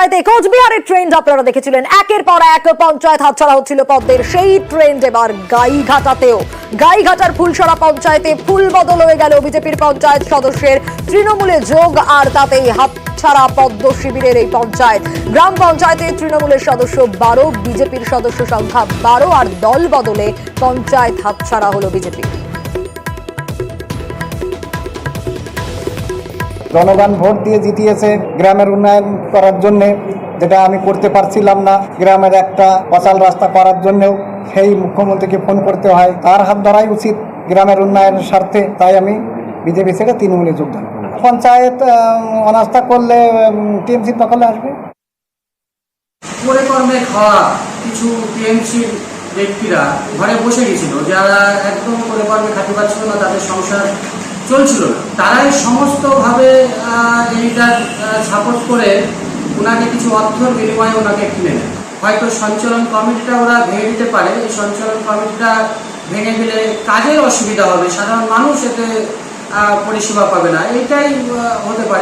পঞ্চায়েতে কোচবিহারের ট্রেন্ড আপনারা দেখেছিলেন, একের পর এক পঞ্চায়েত হাতছাড়া হচ্ছিল পদ্মের। সেই ট্রেন্ড এবার গাইঘাটাতেও। গাইঘাটার ফুলসরা পঞ্চায়েতে ফুল বদল হয়ে গেল বিজেপির পঞ্চায়েত সদস্যের তৃণমূলে যোগ, আর তাতেই হাতছাড়া পদ্ম শিবিরের এই পঞ্চায়েত। গ্রাম পঞ্চায়েতে তৃণমূলের সদস্য 12, বিজেপির সদস্য সংখ্যা 12, আর দল বদলে পঞ্চায়েত হাতছাড়া হলো বিজেপি। জনগণ ভোট দিয়ে জিতিয়েছে গ্রামের উন্নয়ন করার জন্যে, যেটা আমি করতে পারছিলাম না। গ্রামের একটা পচাল রাস্তা করার জন্যেও সেই মুখ্যমন্ত্রীকে ফোন করতে হয়, তার হাত ধরাই উচিত গ্রামের উন্নয়নের স্বার্থে। তাই আমি বিজেপি ছেড়ে তৃণমূলে যোগদান করি। পঞ্চায়েত অনাস্থা করলে টিএমসি দখলে আসবে। করে কর্মে খাওয়া কিছু টিএমসির ব্যক্তিরা ঘরে বসে গেছিল, যারা একদম করে কর্মে খাতে পারছিল না, তাদের সংসার চলছিল না, তারাই সমস্তভাবে এইটার সাপোর্ট করে ওনাকে কিছু অর্থর বিনিময়ে ওনাকে কিনে নেয়। হয়তো সঞ্চালন কমিটিটা ওরা ভেঙে দিতে পারে, এই সঞ্চালন কমিটিটা ভেঙে দিলে কাজের অসুবিধা হবে, সাধারণ মানুষ এতে পরিষেবা পাবে না, এইটাই হতে পারে।